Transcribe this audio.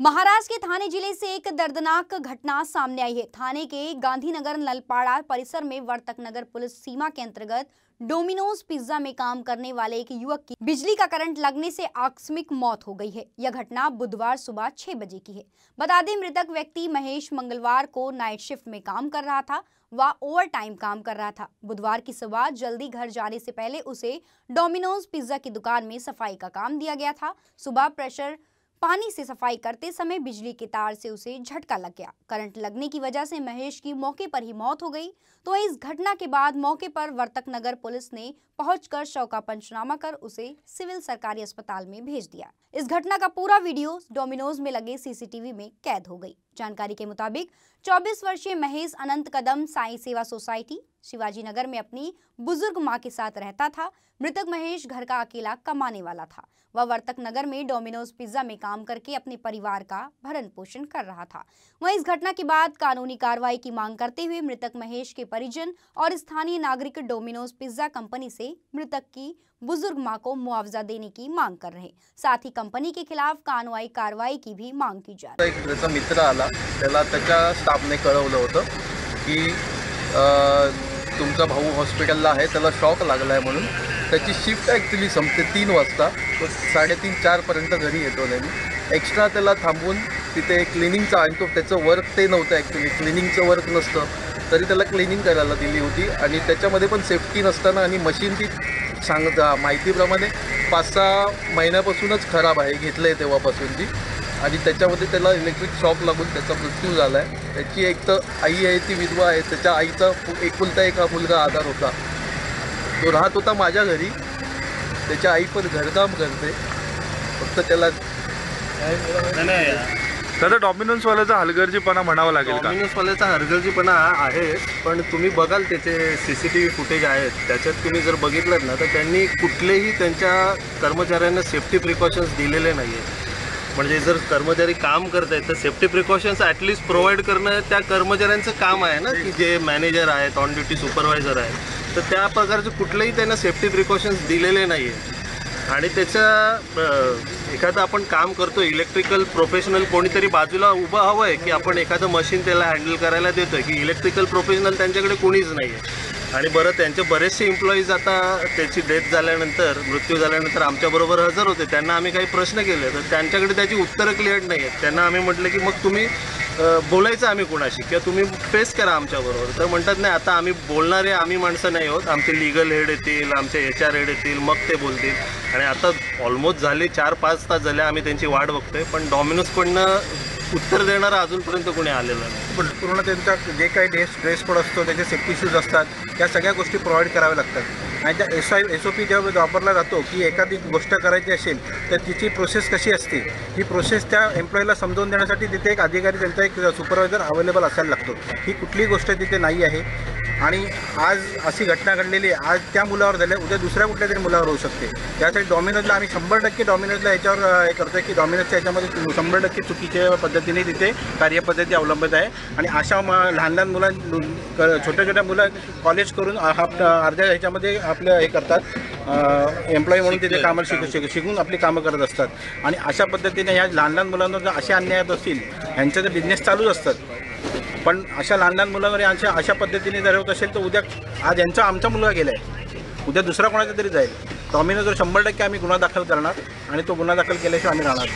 महाराष्ट्र के थाने जिले से एक दर्दनाक घटना सामने आई है। थाने के गांधीनगर नलपाड़ा परिसर में वर्तक नगर पुलिस सीमा के अंतर्गत डोमिनोज पिज्जा में काम करने वाले एक युवक की बिजली का करंट लगने से आकस्मिक मौत हो गई है। यह घटना बुधवार सुबह 6 बजे की है। बता दें, मृतक व्यक्ति महेश मंगलवार को नाइट शिफ्ट में काम कर रहा था। वह ओवर टाइम काम कर रहा था। बुधवार की सुबह जल्दी घर जाने से पहले उसे डोमिनोज पिज्जा की दुकान में सफाई का काम दिया गया था। सुबह प्रेशर पानी से सफाई करते समय बिजली के तार से उसे झटका लग गया। करंट लगने की वजह से महेश की मौके पर ही मौत हो गई। तो इस घटना के बाद मौके पर वर्तक नगर पुलिस ने पहुंचकर शव का पंचनामा कर उसे सिविल सरकारी अस्पताल में भेज दिया। इस घटना का पूरा वीडियो डोमिनोज में लगे सीसीटीवी में कैद हो गई। जानकारी के मुताबिक 24 वर्षीय महेश अनंत कदम साई सेवा सोसाइटी शिवाजी नगर में अपनी बुजुर्ग मां के साथ रहता था। मृतक महेश घर का अकेला कमाने वाला था। वह वर्तक नगर में डोमिनोज पिज्जा में काम करके अपने परिवार का भरण पोषण कर रहा था। वहीं इस घटना के बाद कानूनी कार्रवाई की मांग करते हुए मृतक महेश के परिजन और स्थानीय नागरिक डोमिनोज पिज्जा कंपनी से मृतक की बुजुर्ग मां को मुआवजा देने की मांग कर रहे। साथ ही कंपनी के खिलाफ कानूनी कार्रवाई की भी मांग की जा रही है। एक त्याचा मित्र आला, त्याला त्याच्या स्टाफने कळवलं होतं की तुमचा भाऊ हॉस्पिटलला आहे, त्याला शॉक लागला आहे म्हणून। त्याची शिफ्ट ॲक्च्युली संपते 3 वाजता, तो 3:30-4 पर्यंत घरी येतो नेहमी। एक्स्ट्रा त्याला थांबवून तिथे क्लिनिंगचं आणि तो त्याचं वर्क ते नव्हतं, ॲक्च्युली क्लिनिंगचं वर्क नसतं तरी त्याला क्लिनिंग करायला दिली होती। आणि त्याच्यामध्ये पण सेफ्टी नसताना आणि मशीन ती माहितीप्रमाणे 5-6 महिन्यापासूनच खराब आहे, घेतलं आहे तेव्हापासूनची। आणि त्याच्यामध्ये त्याला इलेक्ट्रिक शॉक लागून त्याचा मृत्यू झाला आहे। त्याची एक तर आई आहे, ती विधवा आहे। त्याच्या आईचा एकुलता एक हा मुलगा आधार होता, तो राहत होता माझ्या घरी। त्याची आई पण घरकाम करते, फक्त त्याला दादा डॉमिनोजवाल्याचा हलगर्जीपणा म्हणावा लागेल का? डॉमिनोजवाल्याचा हलगर्जीपणा आहे, पण तुम्ही बघाल त्याचे सीसीटीव्ही फुटेज आहेत, त्याच्यात तुम्ही जर बघितलं ना तर त्यांनी कुठलेही त्यांच्या कर्मचाऱ्यांना सेफ्टी प्रिकॉशन्स दिलेले नाही आहेत। म्हणजे जर कर्मचारी काम करत आहेत तर सेफ्टी प्रिकॉशन्स ॲटलिस्ट प्रोव्हाइड करणं त्या कर्मचाऱ्यांचं काम आहे ना, की जे मॅनेजर आहेत, ऑन ड्युटी सुपरवायझर आहेत, तर त्या प्रकारचे कुठलेही त्यांना सेफ्टी प्रिकॉशन्स दिलेले नाही आहेत। आणि त्याच्या एखादं आपण काम करतो इलेक्ट्रिकल प्रोफेशनल कोणीतरी बाजूला उभं हवं आहे, की आपण एखादं मशीन त्याला हँडल करायला देतो आहे, की इलेक्ट्रिकल प्रोफेशनल त्यांच्याकडे कोणीच नाही आहे। आणि बरं, त्यांचे बरेचसे एम्प्लॉईज आता त्याची डेथ झाल्यानंतर, मृत्यू झाल्यानंतर आमच्याबरोबर हजर होते। त्यांना आम्ही काही प्रश्न केले तर त्यांच्याकडे त्याची उत्तरं क्लिअर नाही आहेत। त्यांना आम्ही म्हटलं की मग तुम्ही बोलायचं आम्ही कोणाशी, किंवा तुम्ही फेस करा आमच्याबरोबर। तर म्हणतात नाही, आता आम्ही बोलणारे आम्ही माणसं नाही आहोत, आमचे लीगल हेड येतील, आमचे HR हेड येतील, मग ते बोलतील। आणि आता ऑलमोस्ट झाले 4-5 तास झाले आम्ही त्यांची वाट बघतोय, पण डॉमिनोजकडनं उत्तर देणारा अजूनपर्यंत कोणी आलेलं नाही। पण पूर्ण त्यांचा जे काही ड्रेस कोड असतो, त्याचे सेफ्टी शूज असतात, त्या सगळ्या गोष्टी प्रोव्हाइड कराव्या लागतात। आणि त्या SOP जेव्हा वापरला जातो की एखादी गोष्ट करायची असेल तर तिची प्रोसेस कशी असते, ही प्रोसेस त्या एम्प्लॉईला समजावून देण्यासाठी तिथे एक अधिकारी, त्यांचा एक सुपरवायझर अवेलेबल असायला लागतो। ही कुठलीही गोष्ट तिथे नाही आहे। आणि आज अशी घटना घडलेली आहे, आज त्या मुलावर झाली, उद्या दुसऱ्या कुठल्या तरी मुलावर होऊ शकते। त्यासाठी डॉमिनोजला आम्ही 100% डॉमिनोजला याच्यावर हे करतो की डॉमिनोजच्या याच्यामध्ये 100% चुकीच्या पद्धतीने तिथे कार्यपद्धती अवलंबित आहे। आणि अशा लहान लहान छोट्या छोट्या मुलं कॉलेज करून अर्ध्या ह्याच्यामध्ये आपलं हे करतात, एम्प्लॉई म्हणून तिथे कामाला शिकून आपली कामं करत असतात। आणि अशा पद्धतीने ह्या लहान लहान मुलांना जर असे अन्याय होत असतील, ह्यांचे तर बिझनेस चालूच असतात, पण अशा लहान लहान मुलांवर अशा पद्धतीने जर होत असेल तर उद्या आज आमचा मुलगा गेला आहे, उद्या दुसरा कोणाचा तरी जाईल। डॉमिनोजवर 100% आम्ही गुन्हा दाखल करणार आणि तो गुन्हा दाखल केल्याशिवाय आम्ही राहणार।